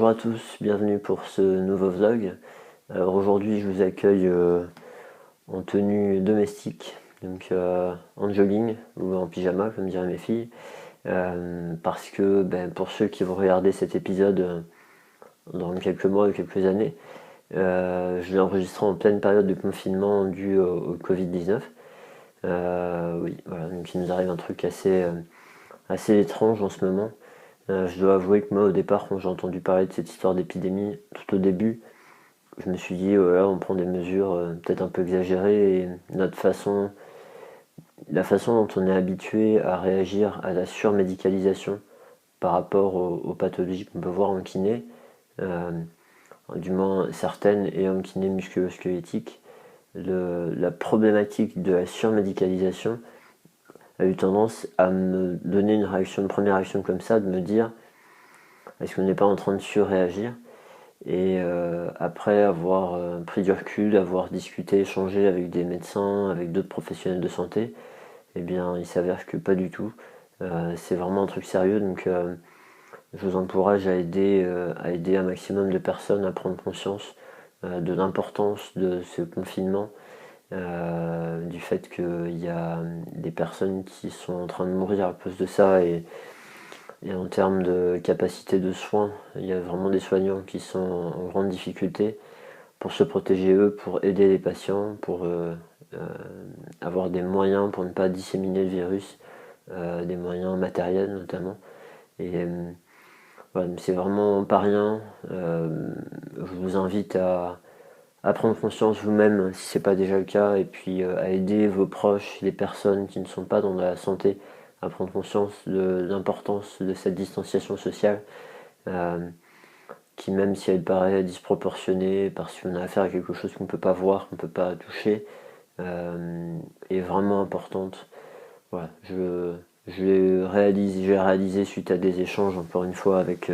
Bonjour à tous, bienvenue pour ce nouveau vlog. Alors aujourd'hui je vous accueille en tenue domestique, donc en jogging ou en pyjama comme diraient mes filles, parce que pour ceux qui vont regarder cet épisode dans quelques mois ou quelques années, je l'ai enregistré en pleine période de confinement dû au Covid-19. Oui, voilà, donc il nous arrive un truc assez étrange en ce moment. Je dois avouer que moi au départ quand j'ai entendu parler de cette histoire d'épidémie, tout au début, je me suis dit voilà, on prend des mesures peut-être un peu exagérées et la façon dont on est habitué à réagir à la surmédicalisation par rapport aux pathologies qu'on peut voir en kiné, euh, du moins certaines et en kiné musculo-squelettique, la problématique de la surmédicalisation a eu tendance à me donner une première réaction comme ça, de me dire est-ce qu'on n'est pas en train de surréagir. Et après avoir pris du recul, avoir discuté, échangé avec des médecins, avec d'autres professionnels de santé, eh bien il s'avère que pas du tout. C'est vraiment un truc sérieux, donc je vous encourage à aider un maximum de personnes à prendre conscience de l'importance de ce confinement, du fait qu'il y a des personnes qui sont en train de mourir à cause de ça, et en termes de capacité de soins, il y a vraiment des soignants qui sont en grande difficulté pour se protéger eux, pour aider les patients, pour avoir des moyens pour ne pas disséminer le virus, des moyens matériels notamment. Et voilà, c'est vraiment pas rien. Je vous invite à prendre conscience vous-même si c'est pas déjà le cas, et puis à aider vos proches, les personnes qui ne sont pas dans la santé, à prendre conscience de l'importance de cette distanciation sociale, euh, qui même si elle paraît disproportionnée parce qu'on a affaire à quelque chose qu'on ne peut pas voir, qu'on ne peut pas toucher, est vraiment importante. Voilà, j'ai réalisé suite à des échanges encore une fois avec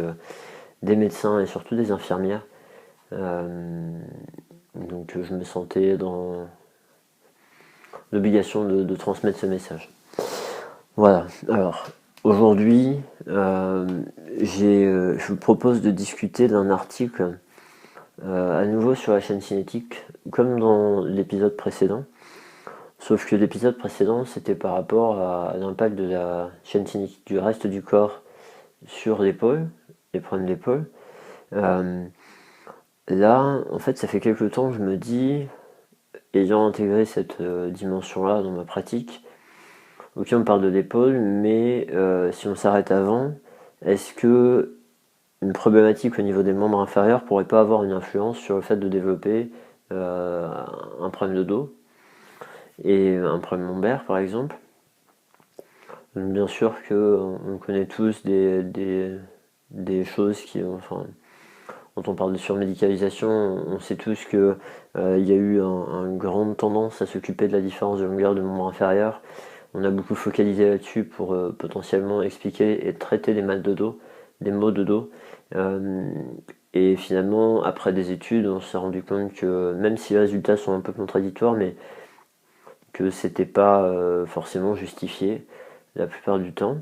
des médecins et surtout des infirmières. Donc je me sentais dans l'obligation de transmettre ce message. Voilà, alors aujourd'hui je vous propose de discuter d'un article à nouveau sur la chaîne Cinétique, comme dans l'épisode précédent, sauf que l'épisode précédent c'était par rapport à l'impact de la chaîne Cinétique du reste du corps sur l'épaule, les problèmes d'épaule. Là, en fait, ça fait quelques temps que je me dis, ayant intégré cette dimension-là dans ma pratique, ok, on parle de l'épaule, mais si on s'arrête avant, est-ce que une problématique au niveau des membres inférieurs pourrait pas avoir une influence sur le fait de développer un problème de dos et un problème lombaire, par exemple? Donc, bien sûr que on connaît tous des choses qui, enfin, quand on parle de surmédicalisation, on sait tous que il y a eu une grande tendance à s'occuper de la différence de longueur de membre inférieur. On a beaucoup focalisé là-dessus pour potentiellement expliquer et traiter des mal de dos, des maux de dos. Et finalement, après des études, on s'est rendu compte que même si les résultats sont un peu contradictoires, mais que c'était pas forcément justifié la plupart du temps.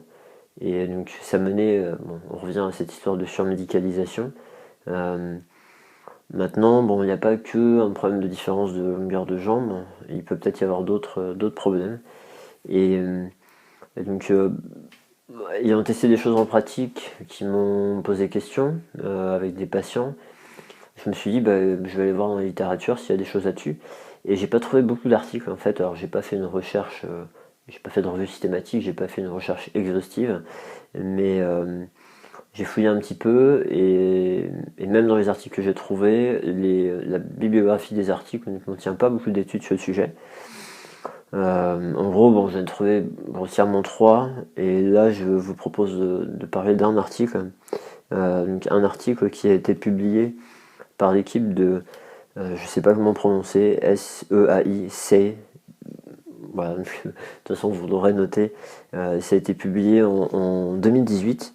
Et donc ça menait, bon, on revient à cette histoire de surmédicalisation. Maintenant, bon, il n'y a pas que un problème de différence de longueur de jambe, il peut peut-être y avoir d'autres problèmes. Et donc, ayant testé des choses en pratique qui m'ont posé question avec des patients, je me suis dit, je vais aller voir dans la littérature s'il y a des choses là-dessus. Et j'ai pas trouvé beaucoup d'articles en fait. Alors, j'ai pas fait une recherche, j'ai pas fait de revue systématique, j'ai pas fait une recherche exhaustive, mais j'ai fouillé un petit peu, et même dans les articles que j'ai trouvés, la bibliographie des articles ne contient pas beaucoup d'études sur le sujet. En gros, bon, j'en ai trouvé grossièrement 3, et là je vous propose de parler d'un article. Donc un article qui a été publié par l'équipe de, je sais pas comment prononcer, SEAIC. Voilà, de toute façon vous l'aurez noté. Ça a été publié en 2018.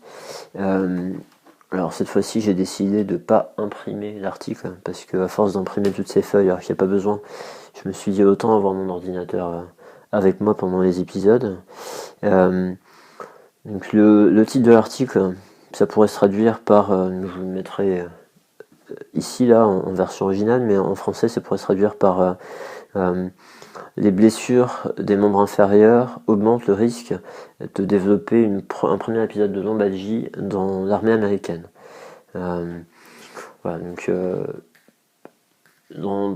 Alors cette fois-ci j'ai décidé de ne pas imprimer l'article, parce qu'à force d'imprimer toutes ces feuilles alors qu'il n'y a pas besoin, je me suis dit autant avoir mon ordinateur avec moi pendant les épisodes. Donc le titre de l'article, ça pourrait se traduire par, je vous le mettrai ici là en version originale, mais en français ça pourrait se traduire par les blessures des membres inférieurs augmentent le risque de développer un premier épisode de lombalgie dans l'armée américaine. Voilà, donc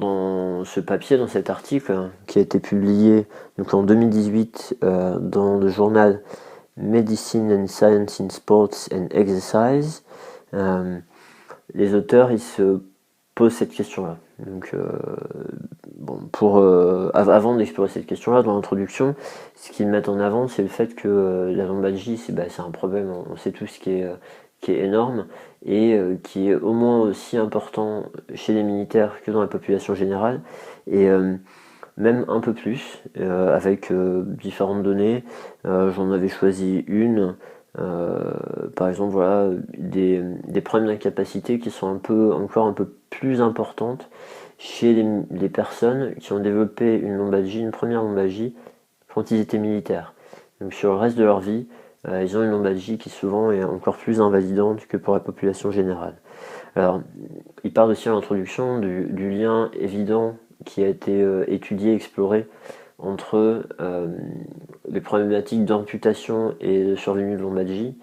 dans ce papier, dans cet article qui a été publié donc en 2018 dans le journal Medicine and Science in Sports and Exercise, les auteurs ils se posent cette question-là. Donc, avant d'explorer cette question-là, dans l'introduction, ce qu'ils mettent en avant, c'est le fait que la lombalgie, c'est un problème, on sait tous, qui est énorme et qui est au moins aussi important chez les militaires que dans la population générale, et même un peu plus, avec différentes données. J'en avais choisi une. Par exemple, voilà, des problèmes d'incapacité qui sont encore un peu plus importantes chez les personnes qui ont développé une première lombalgie, quand ils étaient militaires. Donc sur le reste de leur vie, ils ont une lombalgie qui souvent est encore plus invalidante que pour la population générale. Alors, il parle aussi à l'introduction du lien évident qui a été étudié, exploré entre les problématiques d'amputation et de survenue de lombalgie.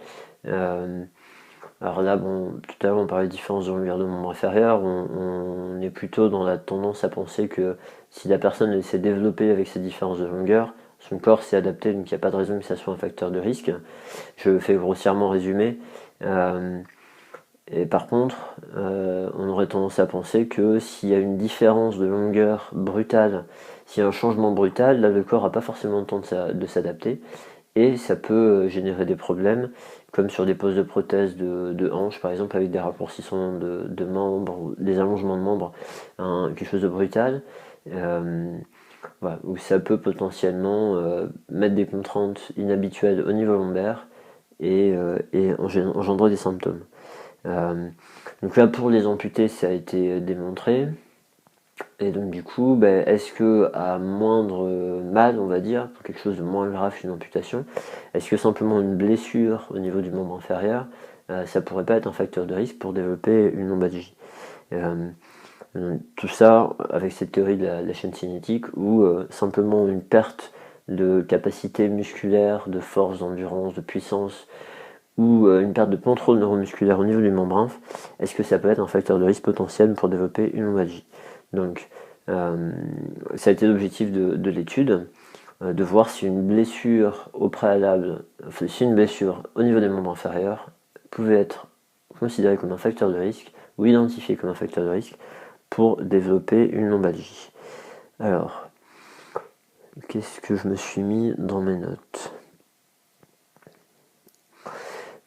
Alors là, tout à l'heure on parlait de différence de longueur de membre inférieur, on est plutôt dans la tendance à penser que si la personne s'est développée avec ces différences de longueur, son corps s'est adapté, donc il n'y a pas de raison que ça soit un facteur de risque. Je fais grossièrement résumer. Et par contre, on aurait tendance à penser que s'il y a une différence de longueur brutale, s'il y a un changement brutal, là le corps n'a pas forcément le temps de s'adapter, et ça peut générer des problèmes, comme sur des poses de prothèses de hanches par exemple, avec des raccourcissements de membres, des allongements de membres, quelque chose de brutal, voilà, où ça peut potentiellement mettre des contraintes inhabituelles au niveau lombaire et engendrer des symptômes. Donc là, pour les amputés, ça a été démontré. Et donc du coup, est-ce que à moindre mal, on va dire, pour quelque chose de moins grave qu'une amputation, est-ce que simplement une blessure au niveau du membre inférieur, ça pourrait pas être un facteur de risque pour développer une lombalgie? Tout ça avec cette théorie de la chaîne cinétique, où simplement une perte de capacité musculaire, de force, d'endurance, de puissance, ou une perte de contrôle neuromusculaire au niveau du membre inf, est-ce que ça peut être un facteur de risque potentiel pour développer une lombalgie? Donc ça a été l'objectif de l'étude, de voir si une blessure au préalable, si une blessure au niveau des membres inférieurs pouvait être considérée comme un facteur de risque, ou identifiée comme un facteur de risque pour développer une lombalgie. Alors, qu'est-ce que je me suis mis dans mes notes?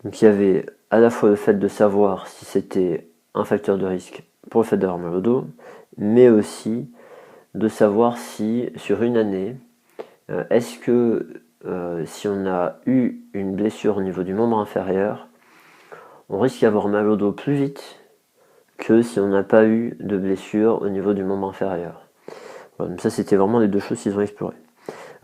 Donc il y avait à la fois le fait de savoir si c'était un facteur de risque pour le fait d'avoir mal au dos, mais aussi de savoir si sur une année, est-ce que si on a eu une blessure au niveau du membre inférieur, on risque d'avoir mal au dos plus vite que si on n'a pas eu de blessure au niveau du membre inférieur. Voilà, donc ça c'était vraiment les deux choses qu'ils ont explorées.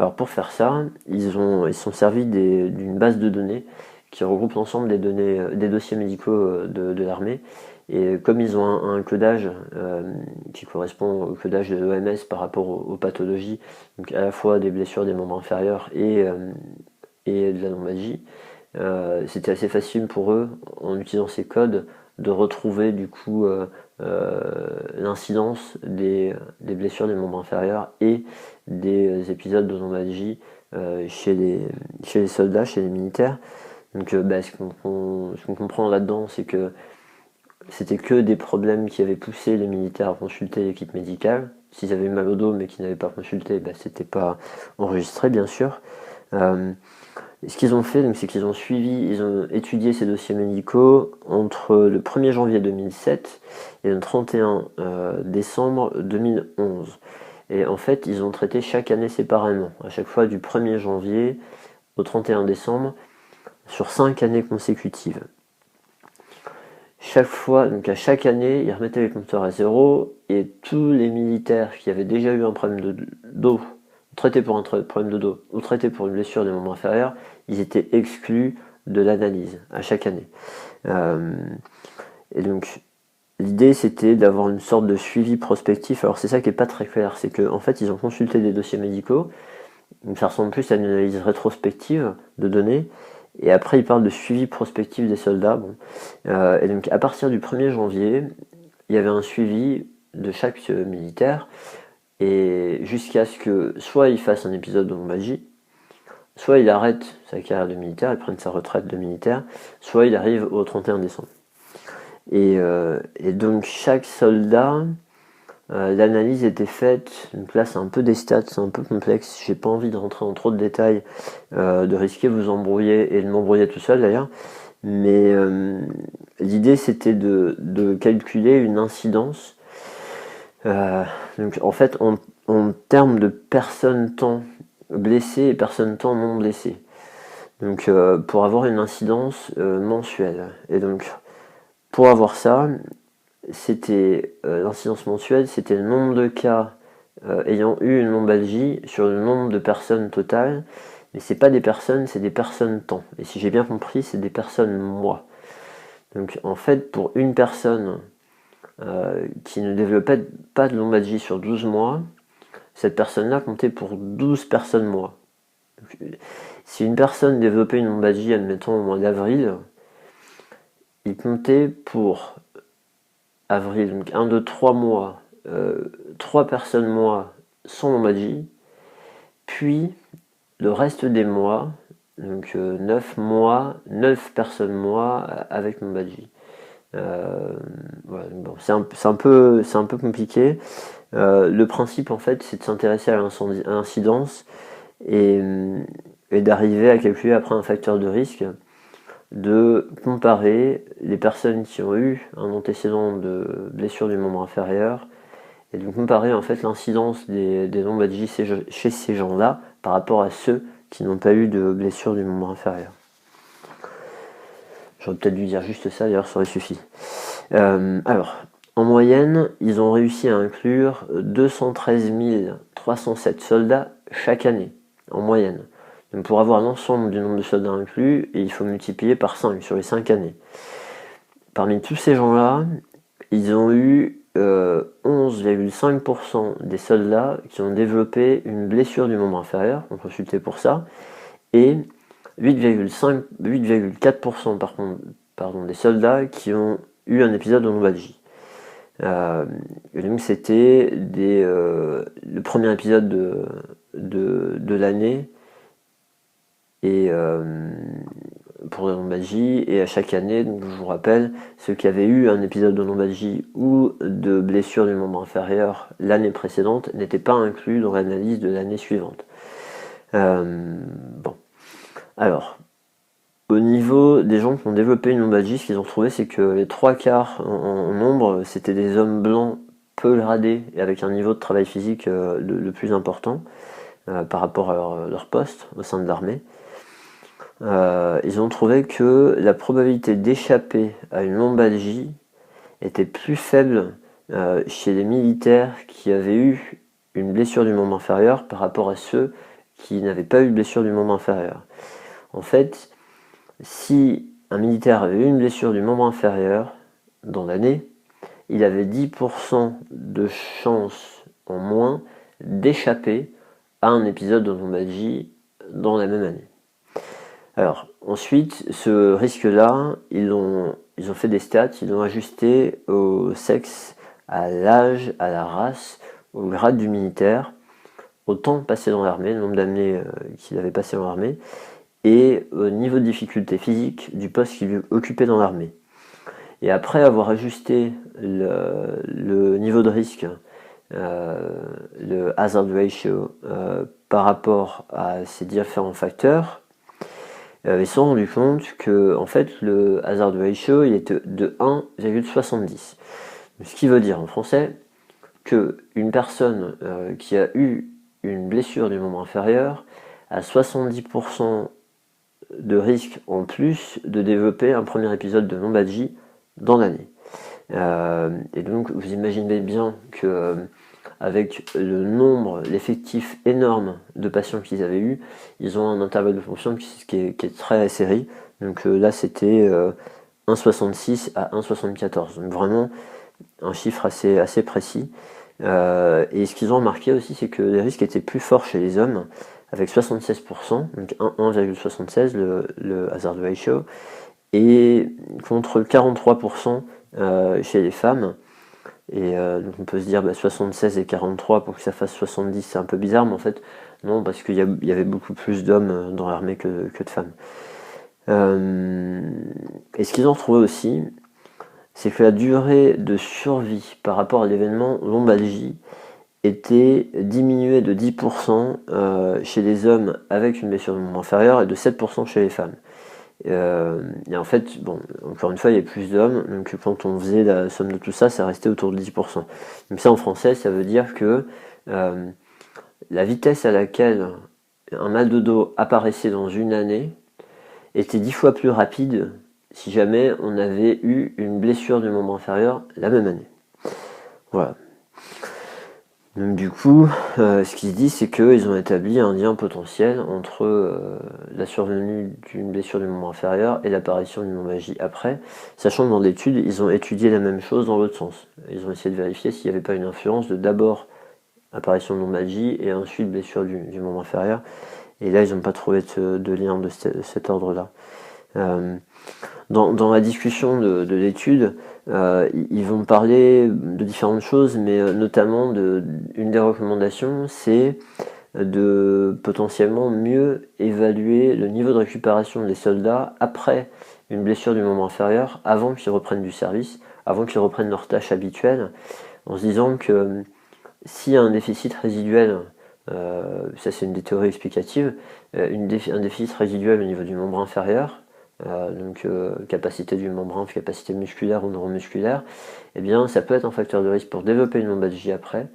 Alors pour faire ça, ils sont servis d'une base de données qui regroupe l'ensemble des données, des dossiers médicaux de l'armée. Et comme ils ont un codage qui correspond au codage de l'OMS par rapport aux pathologies, donc à la fois des blessures des membres inférieurs et de la lombalgie, c'était assez facile pour eux, en utilisant ces codes, de retrouver du coup l'incidence des blessures des membres inférieurs et des épisodes de lombalgie chez les soldats, chez les militaires. Donc ce qu'on comprend là-dedans, c'est que c'était que des problèmes qui avaient poussé les militaires à consulter l'équipe médicale. S'ils avaient eu mal au dos mais qu'ils n'avaient pas consulté, c'était pas enregistré bien sûr. Ce qu'ils ont fait, c'est qu'ils ils ont étudié ces dossiers médicaux entre le 1er janvier 2007 et le 31 décembre 2011. Et en fait, ils ont traité chaque année séparément, à chaque fois du 1er janvier au 31 décembre, sur 5 années consécutives. Chaque fois, donc à chaque année, ils remettaient les compteurs à zéro, et tous les militaires qui avaient déjà eu un problème de dos, traités pour un problème de dos, ou traités pour une blessure des membres inférieurs, ils étaient exclus de l'analyse à chaque année. Et donc l'idée c'était d'avoir une sorte de suivi prospectif. Alors c'est ça qui est pas très clair, c'est qu'en fait ils ont consulté des dossiers médicaux, ça ressemble plus à une analyse rétrospective de données, et après ils parlent de suivi prospectif des soldats. Bon. Et donc à partir du 1er janvier, il y avait un suivi de chaque militaire, et jusqu'à ce que soit il fasse un épisode de lombalgie, soit il arrête sa carrière de militaire, il prenne sa retraite de militaire, soit il arrive au 31 décembre. Et donc chaque soldat, l'analyse était faite, donc là c'est un peu des stats, c'est un peu complexe, j'ai pas envie de rentrer en trop de détails, de risquer de vous embrouiller et de m'embrouiller tout seul d'ailleurs, mais l'idée c'était de calculer une incidence, donc en fait en termes de personnes temps blessées et personnes temps non blessées, donc pour avoir une incidence mensuelle. Et donc pour avoir ça, c'était l'incidence mensuelle, c'était le nombre de cas ayant eu une lombalgie sur le nombre de personnes totales, mais c'est pas des personnes, c'est des personnes temps. Et si j'ai bien compris, c'est des personnes mois. Donc en fait, pour une personne qui ne développait pas de lombalgie sur 12 mois, cette personne-là comptait pour 12 personnes mois. Donc, si une personne développait une lombalgie, admettons au mois d'avril, il comptait pour avril, donc 1, 2, 3 mois, 3 personnes mois sans lombalgie, puis le reste des mois, donc 9 mois, 9 personnes mois avec lombalgie. Voilà, bon, c'est un peu compliqué. Le principe en fait c'est de s'intéresser à l'incidence et d'arriver à calculer après un facteur de risque, de comparer les personnes qui ont eu un antécédent de blessure du membre inférieur et de comparer en fait l'incidence des lombalgies chez ces gens-là par rapport à ceux qui n'ont pas eu de blessure du membre inférieur. J'aurais peut-être dû dire juste ça, d'ailleurs ça aurait suffi. Alors, en moyenne, ils ont réussi à inclure 213 307 soldats chaque année, en moyenne. Donc pour avoir l'ensemble du nombre de soldats inclus, il faut multiplier par 5 sur les 5 années. Parmi tous ces gens-là, ils ont eu 11,5% des soldats qui ont développé une blessure du membre inférieur, on consultait pour ça, et 8,4% des soldats qui ont eu un épisode de lombalgie. Et donc c'était le premier épisode de l'année et pour la lombalgie, et à chaque année, donc je vous rappelle, ceux qui avaient eu un épisode de lombalgie ou de blessure du membre inférieur l'année précédente n'étaient pas inclus dans l'analyse de l'année suivante. Bon. Alors, au niveau des gens qui ont développé une lombalgie, ce qu'ils ont trouvé, c'est que les 3 quarts en nombre, c'était des hommes blancs peu gradés et avec un niveau de travail physique le plus important par rapport à leur poste au sein de l'armée. Ils ont trouvé que la probabilité d'échapper à une lombalgie était plus faible chez les militaires qui avaient eu une blessure du membre inférieur par rapport à ceux qui n'avaient pas eu de blessure du membre inférieur. En fait, si un militaire avait eu une blessure du membre inférieur dans l'année, il avait 10% de chance en moins d'échapper à un épisode de lombalgie dans la même année. Alors, ensuite, ce risque-là, ils ont fait des stats, ils l'ont ajusté au sexe, à l'âge, à la race, au grade du militaire, au temps passé dans l'armée, le nombre d'années qu'il avait passé dans l'armée, et au niveau de difficulté physique du poste qu'il occupait dans l'armée. Et après avoir ajusté le niveau de risque, le hazard ratio, par rapport à ces différents facteurs, ils se sont rendus compte que en fait, le hazard ratio il est de 1,70. Ce qui veut dire en français qu'une personne qui a eu une blessure du membre inférieur a 70% de risque en plus de développer un premier épisode de lombalgie dans l'année. Et donc vous imaginez bien que avec le nombre, l'effectif énorme de patients qu'ils avaient eu, ils ont un intervalle de fonction qui est très serré. Donc là c'était 1,66 à 1,74. Donc vraiment un chiffre assez précis. Et ce qu'ils ont remarqué aussi, c'est que les risques étaient plus forts chez les hommes, avec 76%, donc 1,76 le hazard ratio, et contre 43% chez les femmes. Et donc on peut se dire 76 et 43 pour que ça fasse 70, c'est un peu bizarre, mais en fait non, parce qu'il y avait beaucoup plus d'hommes dans l'armée que de femmes. Et ce qu'ils ont retrouvé aussi, c'est que la durée de survie par rapport à l'événement lombalgie était diminuée de 10% chez les hommes avec une blessure du membre inférieur et de 7% chez les femmes. Et en fait, bon, encore une fois, il y a plus d'hommes, donc quand on faisait la somme de tout ça, ça restait autour de 10%. Donc ça, en français, ça veut dire que la vitesse à laquelle un mal de dos apparaissait dans une année était 10 fois plus rapide si jamais on avait eu une blessure du membre inférieur la même année. Voilà. Donc du coup, ce qui se dit, c'est qu'ils ont établi un lien potentiel entre la survenue d'une blessure du membre inférieur et l'apparition d'une lombalgie après, sachant que dans l'étude, ils ont étudié la même chose dans l'autre sens. Ils ont essayé de vérifier s'il n'y avait pas une influence de d'abord apparition de lombalgie et ensuite blessure du membre inférieur. Et là, ils n'ont pas trouvé de lien de cet ordre-là. Dans la discussion de l'étude, ils vont parler de différentes choses, mais notamment une des recommandations, c'est de potentiellement mieux évaluer le niveau de récupération des soldats après une blessure du membre inférieur, avant qu'ils reprennent du service, avant qu'ils reprennent leurs tâches habituelles, en se disant que s'il y a un déficit résiduel, ça c'est une des théories explicatives, un déficit résiduel au niveau du membre inférieur, donc capacité du membrane, capacité musculaire ou neuromusculaire, eh bien ça peut être un facteur de risque pour développer une lombalgie après.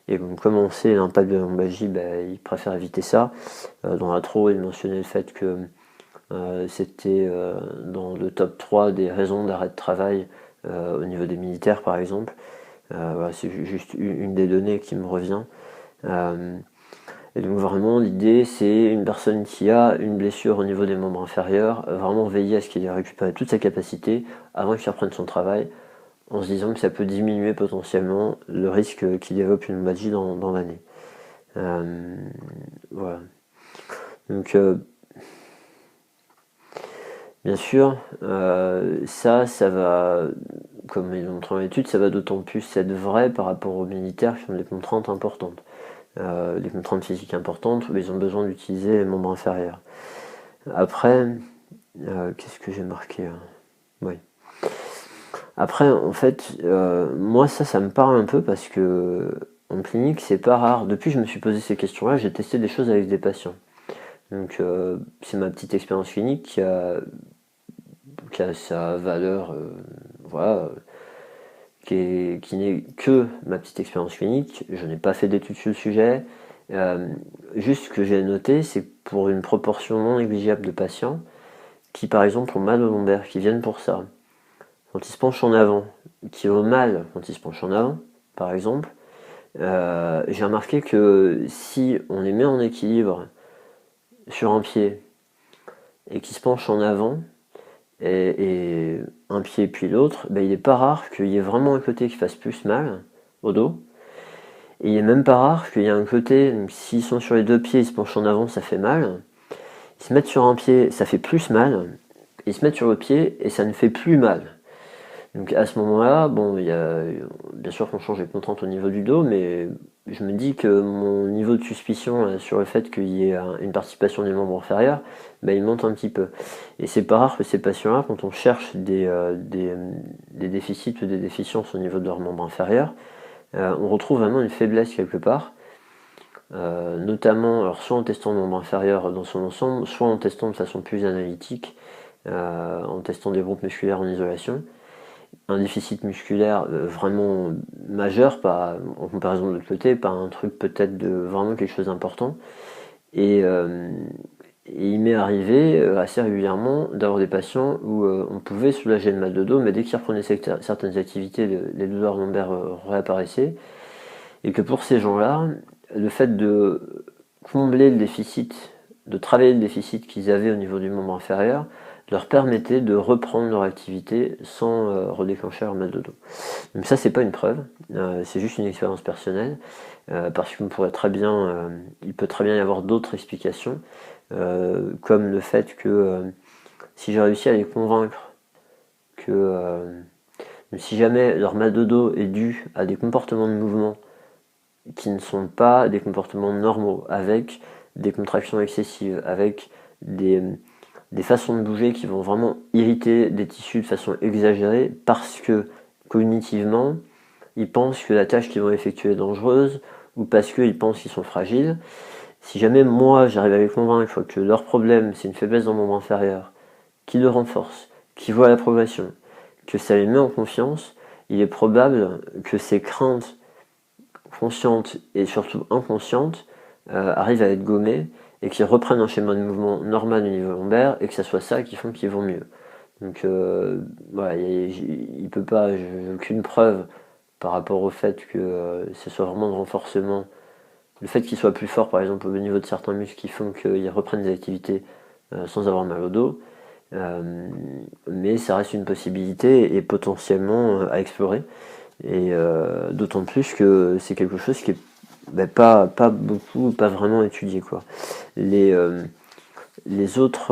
Et donc, comme on sait l'impact de la lombalgie, ils préfèrent éviter ça. Dans l'intro, il mentionnait le fait que c'était dans le top 3 des raisons d'arrêt de travail au niveau des militaires par exemple. Voilà, c'est juste une des données qui me revient. Et donc vraiment l'idée c'est une personne qui a une blessure au niveau des membres inférieurs, vraiment veiller à ce qu'il ait récupéré toute sa capacité avant qu'il reprenne son travail, en se disant que ça peut diminuer potentiellement le risque qu'il développe une lombalgie dans l'année. Voilà. Donc bien sûr, ça va, comme ils l'ont montré dans l'étude, ça va d'autant plus être vrai par rapport aux militaires qui ont des contraintes importantes. Des contraintes physiques importantes où ils ont besoin d'utiliser les membres inférieurs. Après, qu'est-ce que j'ai marqué oui. Après, en fait, moi ça me parle un peu parce que en clinique, c'est pas rare. Depuis que je me suis posé ces questions-là, j'ai testé des choses avec des patients. Donc, c'est ma petite expérience clinique qui a sa valeur, voilà, qui n'est que ma petite expérience clinique. Je n'ai pas fait d'études sur le sujet. Juste ce que j'ai noté, c'est pour une proportion non négligeable de patients qui, par exemple, ont mal au lombaire, qui viennent pour ça, quand ils se penchent en avant, qui ont mal quand ils se penchent en avant, par exemple, j'ai remarqué que si on les met en équilibre sur un pied et qu'ils se penchent en avant, et un pied puis l'autre, il n'est pas rare qu'il y ait vraiment un côté qui fasse plus mal au dos. Et il n'est même pas rare qu'il y ait un côté, s'ils sont sur les deux pieds, ils se penchent en avant, ça fait mal. Ils se mettent sur un pied, ça fait plus mal. Ils se mettent sur le pied et ça ne fait plus mal. Donc à ce moment-là, bon, il y a, bien sûr qu'on change les contraintes au niveau du dos, mais je me dis que mon niveau de suspicion sur le fait qu'il y ait une participation du membre inférieur, il monte un petit peu. Et c'est pas rare que ces patients-là, quand on cherche des déficits ou des déficiences au niveau de leur membre inférieur, on retrouve vraiment une faiblesse quelque part, notamment alors soit en testant le membre inférieur dans son ensemble, soit en testant de façon plus analytique, en testant des groupes musculaires en isolation. Un déficit musculaire vraiment majeur, pas en comparaison de l'autre côté, pas un truc peut-être de vraiment quelque chose d'important. Et il m'est arrivé assez régulièrement d'avoir des patients où on pouvait soulager le mal de dos, mais dès qu'ils reprenaient certaines activités, les douleurs lombaires réapparaissaient. Et que pour ces gens-là, le fait de combler le déficit, de travailler le déficit qu'ils avaient au niveau du membre inférieur, leur permettait de reprendre leur activité sans redéclencher leur mal de dos. Donc ça, c'est pas une preuve, c'est juste une expérience personnelle, parce qu'il il peut très bien y avoir d'autres explications, comme le fait que si j'ai réussi à les convaincre que si jamais leur mal de dos est dû à des comportements de mouvement qui ne sont pas des comportements normaux, avec des contractions excessives, avec des façons de bouger qui vont vraiment irriter des tissus de façon exagérée, parce que cognitivement, ils pensent que la tâche qu'ils vont effectuer est dangereuse, ou parce qu'ils pensent qu'ils sont fragiles. Si jamais moi j'arrive à les convaincre que leur problème c'est une faiblesse dans le membre inférieur, qui le renforce, qui voit la progression, que ça les met en confiance, il est probable que ces craintes conscientes et surtout inconscientes arrivent à être gommées et qu'ils reprennent un schéma de mouvement normal au niveau lombaire et que ça soit ça qui font qu'ils vont mieux. Donc voilà, il peut pas, j'ai aucune preuve par rapport au fait que ce soit vraiment de renforcement. Le fait qu'ils soient plus forts par exemple au niveau de certains muscles qui font qu'ils reprennent des activités sans avoir mal au dos. Mais ça reste une possibilité et potentiellement à explorer. Et d'autant plus que c'est quelque chose qui est pas beaucoup, pas vraiment étudié, quoi. Les, les autres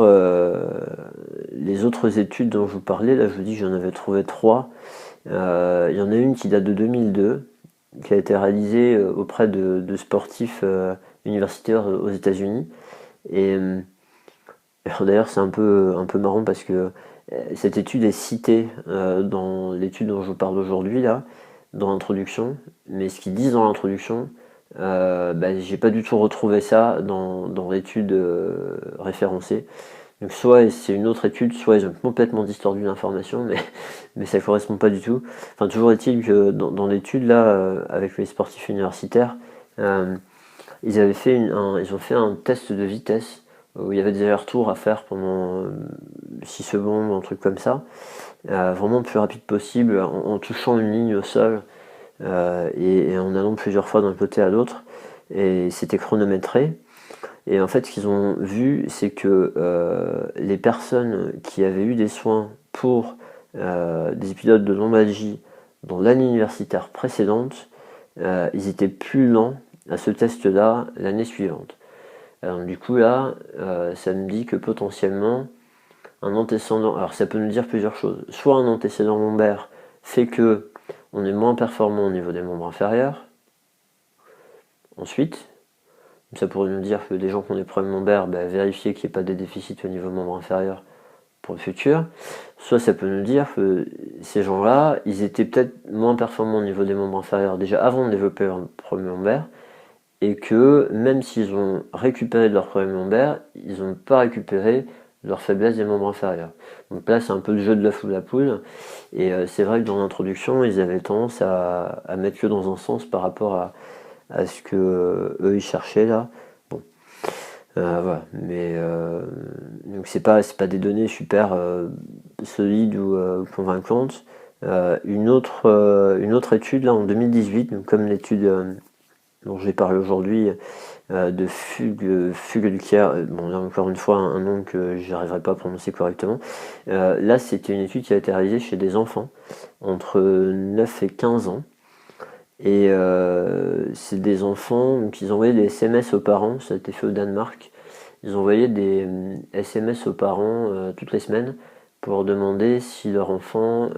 études dont je vous parlais, là je vous dis que j'en avais trouvé 3. Il y en a une qui date de 2002, qui a été réalisée auprès de sportifs universitaires aux États-Unis. Et d'ailleurs c'est un peu marrant parce que cette étude est citée dans l'étude dont je vous parle aujourd'hui, là, dans l'introduction, mais ce qu'ils disent dans l'introduction, j'ai pas du tout retrouvé ça dans l'étude référencée. Donc soit c'est une autre étude, soit ils ont complètement distordu l'information, mais ça correspond pas du tout. Enfin, toujours est-il que dans l'étude là, avec les sportifs universitaires, ils ont fait un test de vitesse où il y avait des allers-retours à faire pendant 6 secondes, un truc comme ça, vraiment le plus rapide possible en touchant une ligne au sol et en allant plusieurs fois d'un côté à l'autre, et c'était chronométré. Et en fait, ce qu'ils ont vu, c'est que les personnes qui avaient eu des soins pour des épisodes de lombalgie dans l'année universitaire précédente, ils étaient plus lents à ce test-là l'année suivante. Alors du coup là, ça me dit que potentiellement un antécédent, alors ça peut nous dire plusieurs choses. Soit un antécédent lombaire fait que on est moins performant au niveau des membres inférieurs. Ensuite, ça pourrait nous dire que des gens qui ont des problèmes lombaires, vérifier qu'il n'y ait pas des déficits au niveau membre inférieur pour le futur. Soit ça peut nous dire que ces gens-là, ils étaient peut-être moins performants au niveau des membres inférieurs déjà avant de développer leur problème lombaire, et que même s'ils ont récupéré de leur problème lombaire, ils n'ont pas récupéré leur faiblesse des membres inférieurs. Donc là, c'est un peu le jeu de l'œuf ou de la poule, et c'est vrai que dans l'introduction, ils avaient tendance à mettre que dans un sens par rapport à ce que eux ils cherchaient là. Bon, voilà, mais donc c'est pas des données super solides ou convaincantes. Une autre étude là en 2018, donc comme l'étude dont j'ai parlé aujourd'hui, de Fugelker, bon là encore une fois un nom que j'arriverai pas à prononcer correctement. Là c'était une étude qui a été réalisée chez des enfants entre 9 et 15 ans. Et c'est des enfants, donc ils envoyaient des SMS aux parents, ça a été fait au Danemark. Ils envoyaient des SMS aux parents toutes les semaines pour demander si leur enfant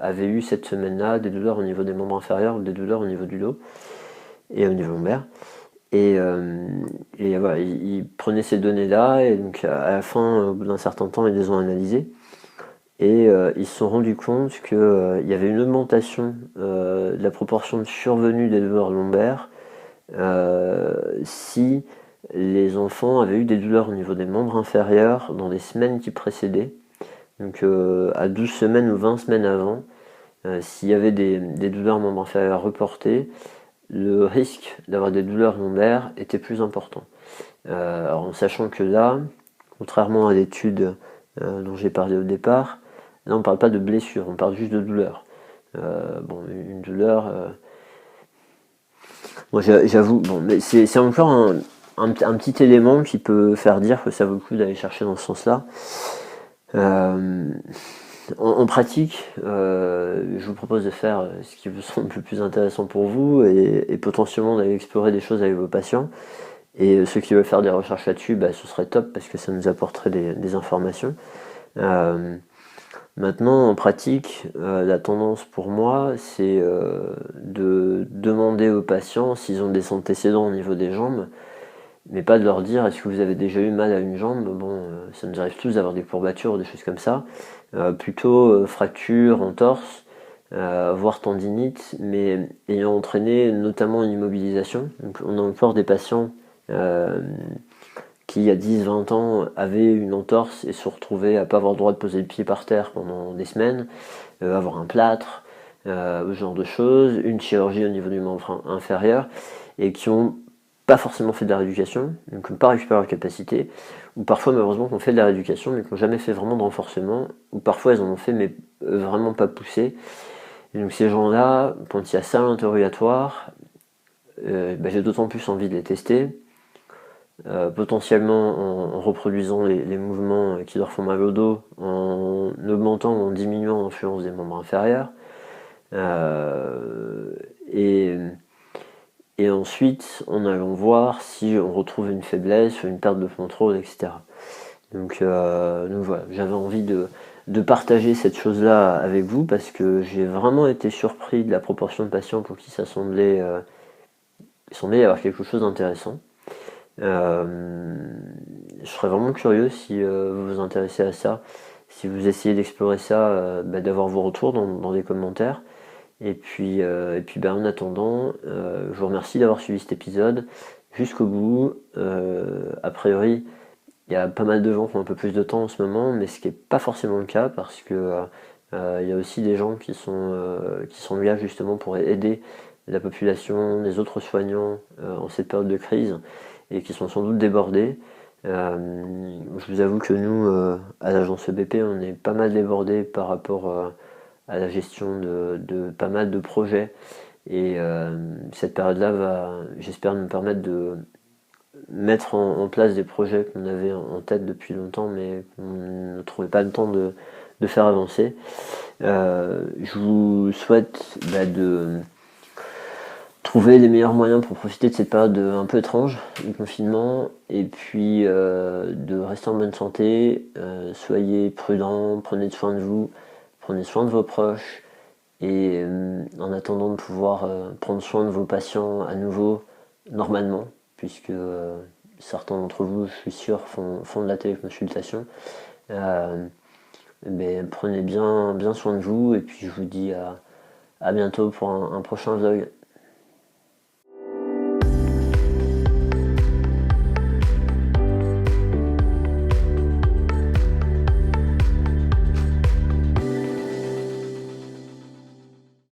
avait eu cette semaine-là des douleurs au niveau des membres inférieurs ou des douleurs au niveau du dos et au niveau lombaire. Et voilà, ils prenaient ces données-là et donc à la fin, au bout d'un certain temps, ils les ont analysées. Et ils se sont rendus compte qu'il y avait une augmentation de la proportion de survenue des douleurs lombaires si les enfants avaient eu des douleurs au niveau des membres inférieurs dans les semaines qui précédaient. Donc à 12 semaines ou 20 semaines avant, s'il y avait des douleurs membres inférieurs reportées, le risque d'avoir des douleurs lombaires était plus important. Alors en sachant que là, contrairement à l'étude dont j'ai parlé au départ, là on ne parle pas de blessure, on parle juste de douleur. Une douleur... Moi j'avoue, mais c'est encore un petit élément qui peut faire dire que ça vaut le coup d'aller chercher dans ce sens-là. Euh, en pratique, je vous propose de faire ce qui vous semble le plus intéressant pour vous et potentiellement d'aller explorer des choses avec vos patients. Et ceux qui veulent faire des recherches là-dessus, bah, ce serait top parce que ça nous apporterait des informations. Euh, Maintenant, en pratique, la tendance pour moi, c'est de demander aux patients s'ils ont des antécédents au niveau des jambes, mais pas de leur dire est-ce que vous avez déjà eu mal à une jambe. Bon, ça nous arrive tous d'avoir des courbatures ou des choses comme ça. Plutôt fracture, entorse, voire tendinite, mais ayant entraîné notamment une immobilisation. Donc, on a encore des patients qui, il y a 10-20 ans, avaient une entorse et se retrouvaient à pas avoir le droit de poser le pied par terre pendant des semaines, avoir un plâtre, ce genre de choses, une chirurgie au niveau du membre inférieur, et qui ont pas forcément fait de la rééducation, donc n'ont pas récupéré leur capacité, ou parfois malheureusement qui ont fait de la rééducation mais qui n'ont jamais fait vraiment de renforcement, ou parfois elles en ont fait mais vraiment pas poussé. Et donc ces gens-là, quand il y a ça à l'interrogatoire, j'ai d'autant plus envie de les tester, potentiellement en reproduisant les mouvements qui leur font mal au dos, en augmentant ou en diminuant l'influence des membres inférieurs, et ensuite en allant voir si on retrouve une faiblesse, une perte de contrôle, etc. Donc voilà, j'avais envie de partager cette chose-là avec vous parce que j'ai vraiment été surpris de la proportion de patients pour qui ça semblait y avoir quelque chose d'intéressant. Je serais vraiment curieux si vous vous intéressez à ça, si vous essayez d'explorer ça, d'avoir vos retours dans les commentaires. Et puis en attendant, je vous remercie d'avoir suivi cet épisode jusqu'au bout. A priori, il y a pas mal de gens qui ont un peu plus de temps en ce moment, mais ce qui n'est pas forcément le cas parce que il y a aussi des gens qui sont là justement pour aider la population, les autres soignants en cette période de crise et qui sont sans doute débordés. Je vous avoue que nous, à l'agence EBP, on est pas mal débordés par rapport à la gestion de pas mal de projets. Et cette période-là va, j'espère, nous permettre de mettre en place des projets qu'on avait en tête depuis longtemps, mais qu'on ne trouvait pas le temps de faire avancer. Je vous souhaite de trouver les meilleurs moyens pour profiter de cette période un peu étrange du confinement et puis de rester en bonne santé, soyez prudents, prenez soin de vous, prenez soin de vos proches et en attendant de pouvoir prendre soin de vos patients à nouveau normalement puisque certains d'entre vous je suis sûr font de la téléconsultation, mais prenez bien soin de vous et puis je vous dis à bientôt pour un prochain vlog.